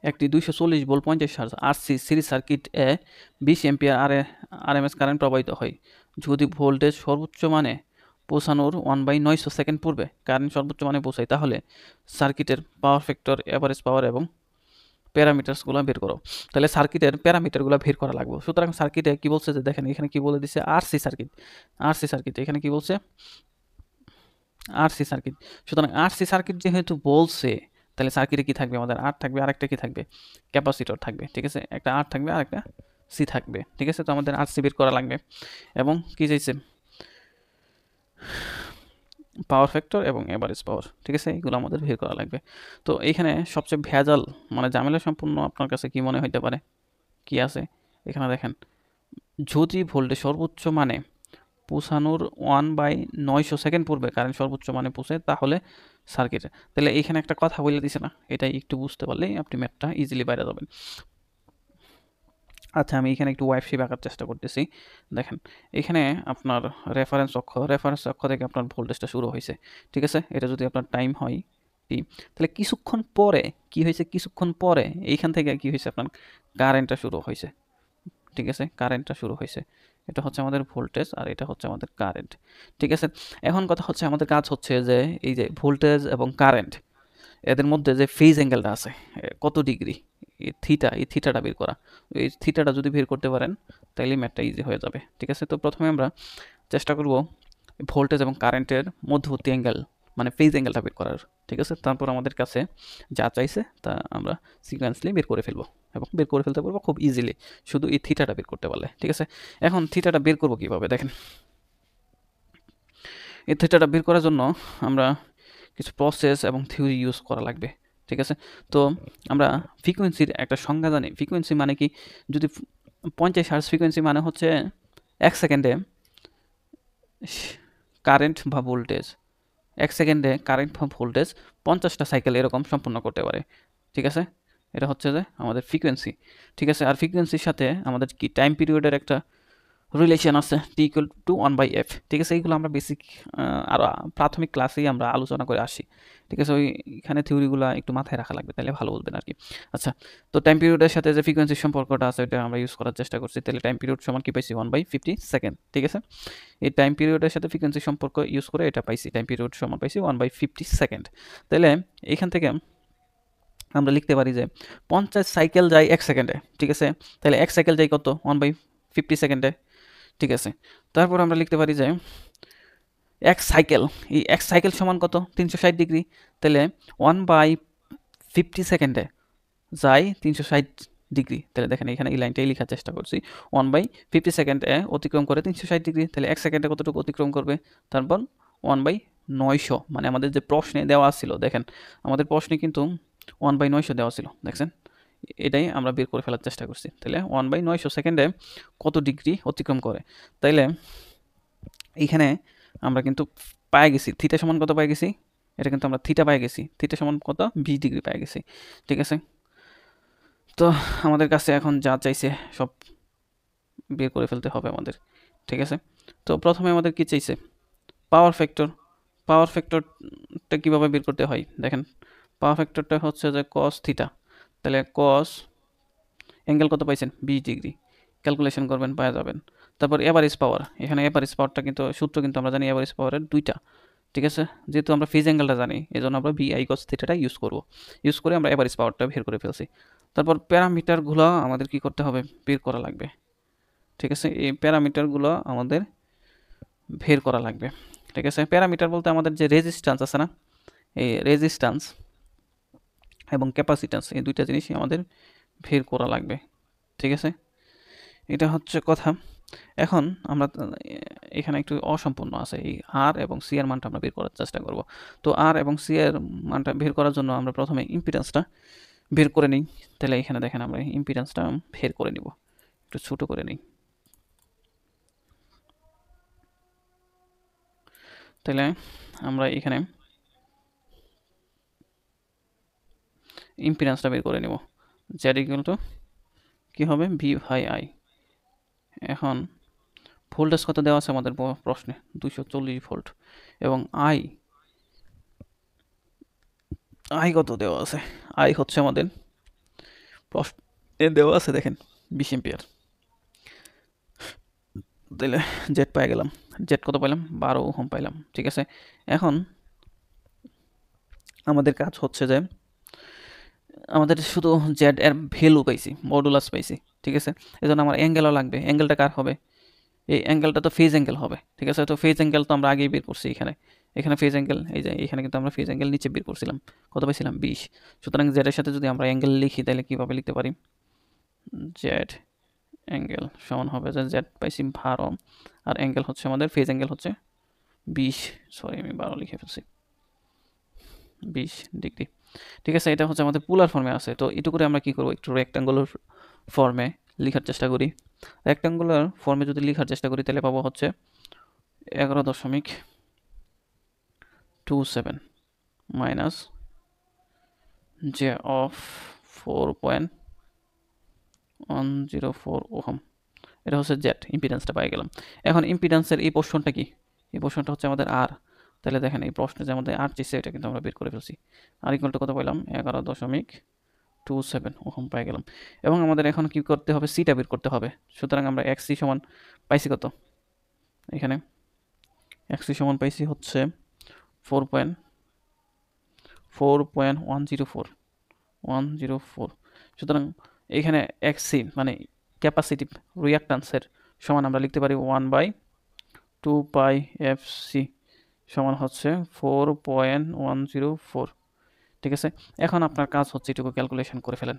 একটি 240 volt 50 hertz RC series circuit এ 20 ampere RMS current প্রবাহিত হয়। যদি ভোল্টেজ সর্বোচ্চ মানে পৌঁছানোর 1/900 সেকেন্ড পূর্বে কারেন্ট সর্বোচ্চ মানে পৌঁছায়, তাহলে সার্কিটের পাওয়ার ফ্যাক্টর, এভারেজ পাওয়ার এবং প্যারামিটারসগুলো বের করো। তাহলে সার্কিটের প্যারামিটারগুলো বের করা লাগবে। সুতরাং সার্কিটে কি বলছে যে দেখেন এখানে কি বলে দিছে, আরসি সার্কিট এখানে কি বলছে, আরসি সার্কিট। সুতরাং আরসি সার্কিট যেহেতু বলছে, তাহলে সার্কিটে কি থাকবে আমাদের, আর থাকবে, আরেকটা কি থাকবে, ক্যাপাসিটর থাকবে। ঠিক আছে, একটা আর থাকবে আর একটা সি থাকবে। ঠিক আছে, তো আমাদের আরসি বের করা লাগবে এবং কি চাইছে, পাওয়ার ফ্যাক্টর এবং এভারেজ পাওয়ার। ঠিক আছে, এগুলো আমাদের বের করা লাগবে। তো এইখানে সবচেয়ে ভেজাল মানে ঝামেলা সম্পূর্ণ আপনার কাছে কি মনে হইতে পারে, কি আছে এখানে দেখেন, যদি ভোল্টেজ সর্বোচ্চ মানে পৌঁছানোর 1/900 সেকেন্ড পূর্বে কারেন্ট সর্বোচ্চ মানে পৌঁছে, তাহলে সার্কিটে। তাহলে এখানে একটা কথা বলে দিছে না, এটাই একটু বুঝতে পারলেই আপনি ম্যাথটা ইজিলি বাইরে যাবেন। আচ্ছা, আমি এখানে একটু ওয়েভ শেপ আঁকার চেষ্টা করতেছি। দেখেন এখানে আপনার রেফারেন্স অক্ষ থেকে আপনার ভোল্টেজটা শুরু হয়েছে। ঠিক আছে, এটা যদি আপনার টাইম হয় টি, তাহলে কিছুক্ষণ পরে কি হয়েছে, কিছুক্ষণ পরে এইখান থেকে কি হয়েছে, আপনার কারেন্টটা শুরু হয়েছে। ঠিক আছে, কারেন্টটা শুরু হয়েছে। এটা হচ্ছে আমাদের ভোল্টেজ আর এটা হচ্ছে আমাদের কারেন্ট। ঠিক আছে, এখন কথা হচ্ছে আমাদের কাজ হচ্ছে যে এই যে ভোল্টেজ এবং কারেন্ট এদের মধ্যে যে ফেজ অ্যাঙ্গেলটা আছে কত ডিগ্রি, এই থিটাটা বের করা। এই থিটাটা যদি বের করতে পারেন তাহলে ম্যাথটা ইজি হয়ে যাবে। ঠিক আছে, তো প্রথমে আমরা চেষ্টা করব ভোল্টেজ এবং কারেন্টের মধ্যবর্তী অ্যাঙ্গেল মানে ফেজ অ্যাঙ্গেলটা বের করার। ঠিক আছে, তারপর আমাদের কাছে যা চাইছে তা আমরা সিকোয়েন্সলি বের করে ফেলবো এবং বের করে ফেলতে পারবো খুব ইজিলি, শুধু এই থিটাটা বের করতে পারলে। ঠিক আছে, এখন থিটাটা বের করবো কীভাবে দেখেন, এই থিটাটা বের করার জন্য আমরা কিছু প্রসেস এবং থিওরি ইউজ করা লাগবে। ঠিক আছে, তো আমরা ফ্রিকোয়েন্সির একটা সংজ্ঞা জানি। ফ্রিকোয়েন্সি মানে কি, যদি 50 হার্জ ফ্রিকোয়েন্সি মানে হচ্ছে 1 সেকেন্ডে কারেন্ট বা ভোল্টেজ, 1 সেকেন্ডে কারেন্ট বা ভোল্টেজ 50টা সাইকেল এরকম সম্পূর্ণ করতে পারে। ঠিক আছে, এটা হচ্ছে যে আমাদের ফ্রিকোয়েন্সি। ঠিক আছে, আর ফ্রিকোয়েন্সির সাথে আমাদের কি টাইম পিরিয়ডের একটা রিলেশন আছে, টি ইকুয়াল টু 1/f। ঠিক আছে, এইগুলো আমরা বেসিক আর প্রাথমিক ক্লাসেই আমরা আলোচনা করে আসি। ঠিক আছে, ওইখানে থিওরিগুলো একটু মাথায় রাখা লাগবে, তাহলে ভালো বলবেন আর কি। আচ্ছা, তো টাইম পিরিয়ডের সাথে যে ফ্রিকোয়েন্সির সম্পর্কটা আছে ওইটা আমরা ইউজ করার চেষ্টা করছি। তাহলে টাইম পিরিয়ড সমান কি পাইছি, 1/50 সেকেন্ড। ঠিক আছে, এই টাইম পিরিয়ডের সাথে ফ্রিকোয়েন্সির সম্পর্ক ইউজ করে এটা পাইছি, টাইম পিরিয়ড সমান পাইছি 1/50 সেকেন্ড। তাহলে এখান থেকে আমরা লিখতে পারি যে 50 সাইকেল যায় 1 সেকেন্ডে। ঠিক আছে, তাহলে 1 সাইকেল যায় কত, 1/50 সেকেন্ডে। ঠিক আছে, তারপর আমরা লিখতে পারি যে এক সাইকেল, এই এক সাইকেল সমান কত, 360 ডিগ্রি। তাহলে 1/50 সেকেন্ডে যায় 360 ডিগ্রি। তাহলে দেখেন এখানে এই লাইনটাই লেখার চেষ্টা করছি, 1/50 সেকেন্ডে অতিক্রম করে 360 ডিগ্রি। তাহলে 1 সেকেন্ডে কতটুকু অতিক্রম করবে, তারপর 1/900 মানে আমাদের যে প্রশ্নে দেওয়া ছিল, দেখেন আমাদের প্রশ্নে কিন্তু 1/900 দেওয়া ছিল, দেখছেন, এটাই আমরা বের করে ফেলার চেষ্টা করছি। তাহলে 1/900 সেকেন্ডে কত ডিগ্রি অতিক্রম করে। তাইলে এইখানে আমরা কিন্তু পাই গেছি থিটা সমান কত পাই গেছি, এটা কিন্তু আমরা থিটা পাই গেছি, থিটা সমান কত, 20 ডিগ্রি পাই গেছি। ঠিক আছে, তো আমাদের কাছে এখন যা চাইছে সব বের করে ফেলতে হবে আমাদের। ঠিক আছে, তো প্রথমে আমাদের কি চাইছে, পাওয়ার ফ্যাক্টর। পাওয়ার ফ্যাক্টরটা কীভাবে বের করতে হয় দেখেন, পাওয়ার ফ্যাক্টরটা হচ্ছে যে কস থিটা। তাহলে কস অ্যাঙ্গেল কত পাইছেন, 20 ডিগ্রি, ক্যালকুলেশন করবেন পাওয়া যাবেন। তারপর এভারেজ পাওয়ার, এখানে এভারেজ পাওয়ারটা কিন্তু সূত্র কিন্তু আমরা জানি এভারেজ পাওয়ারের দুইটা। ঠিক আছে, যেহেতু আমরা ফেজ অ্যাঙ্গেলটা জানি এই জন্য আমরা VI cos থিটাটা ইউজ করে আমরা এভারেজ পাওয়ারটা বের করে ফেলছি। তারপর প্যারামিটারগুলো আমাদের কি করতে হবে, বের করা লাগবে। ঠিক আছে, এই প্যারামিটারগুলো আমাদের বের করা লাগবে। ঠিক আছে, প্যারামিটার বলতে আমাদের যে রেজিস্ট্যান্স আছে না, এই রেজিস্ট্যান্স এবং ক্যাপাসিট্যান্স এই দুইটা জিনিসই আমাদের বের করা লাগবে। ঠিক আছে, এটা হচ্ছে কথা। এখন আমরা এখানে একটু অসম্পূর্ণ আছে, এই আর এবং সি এর মানটা আমরা বের করার চেষ্টা করব। তো আর এবং সি এর মানটা বের করার জন্য আমরা প্রথমে ইম্পিডেন্সটা বের করে নিই। তাহলে এখানে দেখেন আমরা ইম্পিডেন্সটা বের করে নিব, একটু ছোট করে নিই। তাহলে আমরা এখানে ইম্পিডেন্সটা বের করে নিব, জেড ইকুয়াল টু কী হবে, V/I। এখন ভোল্টেজ কত দেওয়া আছে আমাদের প্রশ্নে, 240 ভোল্ট, এবং আই কত দেওয়া আছে, আই হচ্ছে আমাদের প্রশ্নে দেওয়া আছে দেখেন 20 এম্পিয়ার, তাহলে জেড পাই গেলাম। জেড কত পাইলাম? 12 ওহম পাইলাম। ঠিক আছে, এখন আমাদের কাজ হচ্ছে যে আমাদের শুধু জেড এর ভ্যালু পাইছি, মডুলাস পাইছি। ঠিক আছে, এই জন্য আমার অ্যাঙ্গেলও লাগবে। অ্যাঙ্গেলটা কার হবে? এই অ্যাঙ্গেলটা তো ফেজ অ্যাঙ্গেল হবে। ঠিক আছে, তো ফেজ অ্যাঙ্গেল তো আমরা আগেই বের করছি। এখানে ফেজ অ্যাঙ্গেল, এই যে এখানে কিন্তু আমরা ফেজ অ্যাঙ্গেল নিচে বের করছিলাম, কত পাইছিলাম? 20। সুতরাং জেড এর সাথে যদি আমরা অ্যাঙ্গেল লিখি তাহলে কীভাবে লিখতে পারি? জেড অ্যাঙ্গেল সমান হবে যে জেড পাইছি 12, আর অ্যাঙ্গেল হচ্ছে আমাদের ফেজ অ্যাঙ্গেল হচ্ছে 20, সরি আমি 12 লিখে ফেলছি, 20 ডিগ্রি। ঠিক আছে, এটা হচ্ছে আমাদের পোলার ফর্মে আছে। তো এটু করে আমরা কি করব? একটু রেক্ট্যাঙ্গুলার ফর্মে লেখার চেষ্টা করি। রেক্ট্যাঙ্গুলার ফর্মে যদি লেখার চেষ্টা করি তাহলে পাবো হচ্ছে 11.27 মাইনাস জে অফ 4.104 ওহম। এটা হচ্ছে জেড ইম্পিডেন্সটা পাই গেলাম। এখন ইম্পিডেন্সের এই পোর্শনটা কি? এই পোর্শনটা হচ্ছে আমাদের আর। তাহলে দেখেন এই প্রশ্নে যে আমাদের আর চেয়েছে এটা কিন্তু আমরা বের করে ফেলছি। আর ইকুয়াল টু কত পাইলাম? 11.27 ওহম পাই গেলাম। এবং আমাদের এখন কি করতে হবে? সিটা বের করতে হবে। সুতরাং আমরা এক্সি সমান পাইছি কত? এখানে এক্সি সমান পাইছি হচ্ছে 4.104। সুতরাং এখানে এক্সি মানে ক্যাপাসিটিভ রিয়াক্টান্সের সমান আমরা লিখতে পারি 1/2πfc সমান হচ্ছে 4.104। ঠিক আছে, এখন আপনার কাজ হচ্ছে এটুকু ক্যালকুলেশন করে ফেলেন।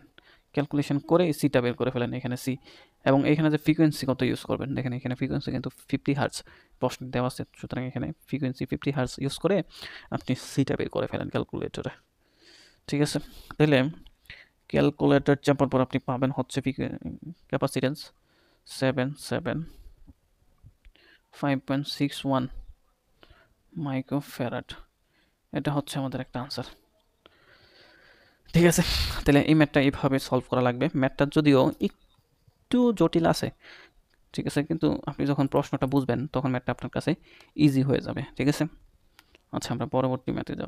ক্যালকুলেশন করে সিটা বের করে ফেলেন, এখানে সি। এবং এখানে যে ফ্রিকোয়েন্সি কত ইউজ করবেন দেখেন, এখানে ফ্রিকোয়েন্সি কিন্তু 50 হার্টজ প্রশ্ন দেওয়া আছে। সুতরাং এখানে ফ্রিকোয়েন্সি 50 হার্টজ ইউজ করে আপনি সিটা বের করে ফেলেন ক্যালকুলেটরে। ঠিক আছে, তাহলে ক্যালকুলেটর চাপার পর আপনি পাবেন হচ্ছে ক্যাপাসিটেন্স 5.61 মাইক্রোফ্যারাড। এটা হচ্ছে আমাদের একটা আনসার। ঠিক আছে, তাহলে এই ম্যাথটা এইভাবে সলভ করা লাগবে। ম্যাথটা যদিও একটু জটিল আছে, ঠিক আছে, কিন্তু আপনি যখন প্রশ্নটা বুঝবেন তখন ম্যাথটা আপনার কাছে ইজি হয়ে যাবে। ঠিক আছে, আচ্ছা আমরা পরবর্তী ম্যাথে যাওয়া